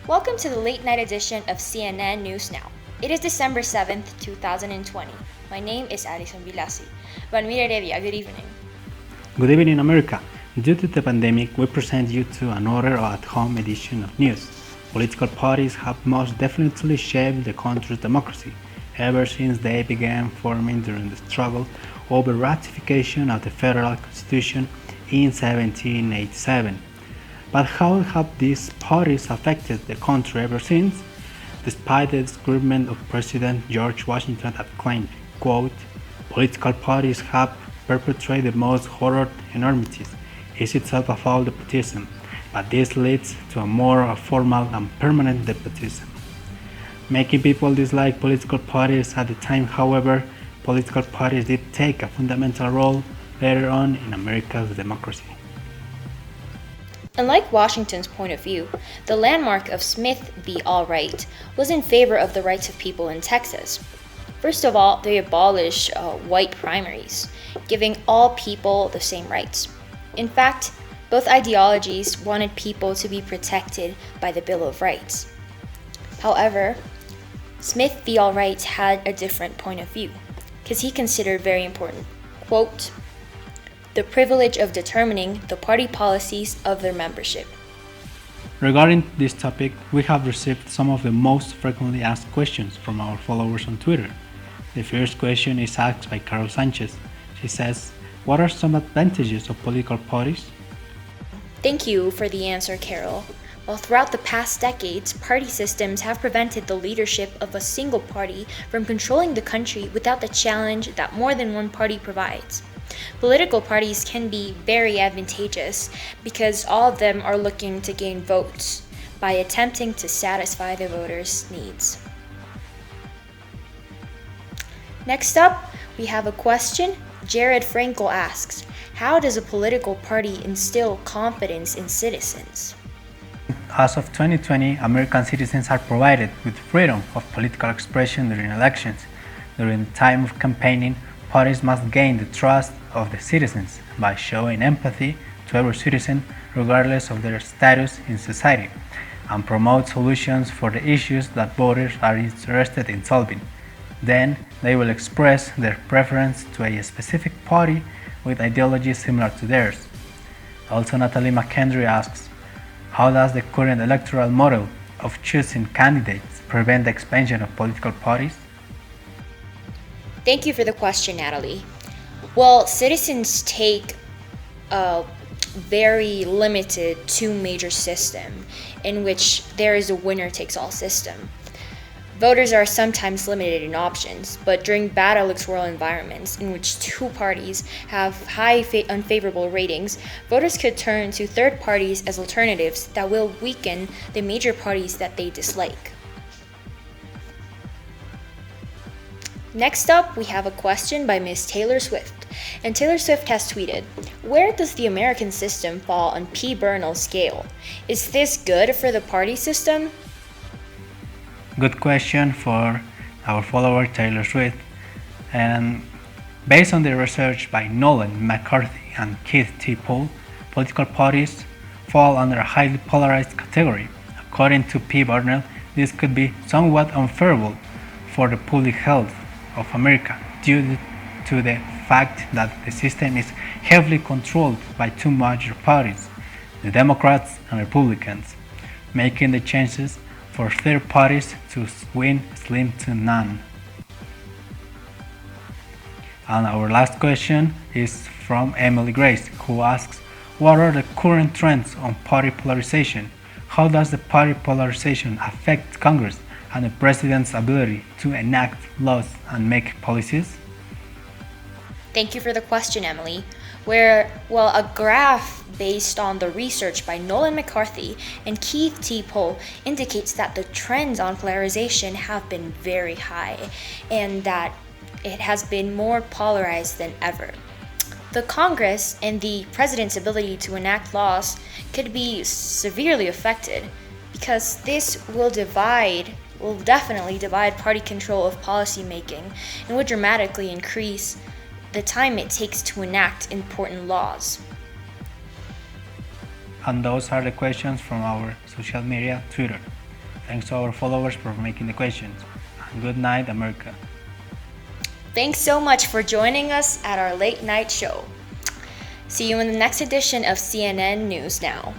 Welcome to the late night edition of CNN News Now. It is December 7th, 2020. My name is Alison Vilasi. Vanmira Revia, good evening. Good evening, America. Due to the pandemic, we present you to another at-home edition of news. Political parties have most definitely shaped the country's democracy ever since they began forming during the struggle over ratification of the federal constitution in 1787. But how have these parties affected the country ever since? Despite the disagreement of President George Washington that claimed, quote, political parties have perpetrated the most horrid enormities, is itself a foul despotism, but this leads to a more formal and permanent despotism. Making people dislike political parties at the time, however, political parties did take a fundamental role later on in America's democracy. Unlike Washington's point of view, the landmark of Smith v. Allwright was in favor of the rights of people in Texas. First of all, they abolished white primaries, giving all people the same rights. In fact, both ideologies wanted people to be protected by the Bill of Rights. However, Smith v. Allwright had a different point of view, because he considered very important, quote, the privilege of determining the party policies of their membership. Regarding this topic, we have received some of the most frequently asked questions from our followers on Twitter. The first question is asked by Carol Sanchez. She says, what are some advantages of political parties? Thank you for the answer, Carol. Well, throughout the past decades, party systems have prevented the leadership of a single party from controlling the country without the challenge that more than one party provides. Political parties can be very advantageous because all of them are looking to gain votes by attempting to satisfy the voters' needs. Next up, we have a question. Jared Frankel asks, how does a political party instill confidence in citizens? As of 2020, American citizens are provided with freedom of political expression during elections. During the time of campaigning, parties must gain the trust of the citizens by showing empathy to every citizen regardless of their status in society and promote solutions for the issues that voters are interested in solving. Then they will express their preference to a specific party with ideology similar to theirs. Also, Natalie McKendry asks, how does the current electoral model of choosing candidates prevent the expansion of political parties? Thank you for the question, Natalie. Well, citizens take a very limited two-major system in which there is a winner-takes-all system. Voters are sometimes limited in options, but during bad electoral environments in which two parties have high unfavorable ratings, voters could turn to third parties as alternatives that will weaken the major parties that they dislike. Next up, we have a question by Ms. Taylor Swift. And Taylor Swift has tweeted, where does the American system fall on P. Bernal's scale? Is this good for the party system? Good question for our follower Taylor Swift. And based on the research by Nolan McCarthy and Keith T. Pohl, political parties fall under a highly polarized category. According to P. Bernal, this could be somewhat unfavorable for the public health of America due to the fact that the system is heavily controlled by two major parties, the Democrats and Republicans, making the chances for third parties to win slim to none. And our last question is from Emily Grace, who asks, what are the current trends on party polarization? How does the party polarization affect Congress and the president's ability to enact laws and make policies? Thank you for the question, Emily. A graph based on the research by Nolan McCarthy and Keith T. Pohl indicates that the trends on polarization have been very high and that it has been more polarized than ever. The Congress and the president's ability to enact laws could be severely affected because this will definitely divide party control of policymaking and would dramatically increase the time it takes to enact important laws. And those are the questions from our social media Twitter. Thanks to our followers for making the questions. And good night, America. Thanks so much for joining us at our late night show. See you in the next edition of CNN News Now.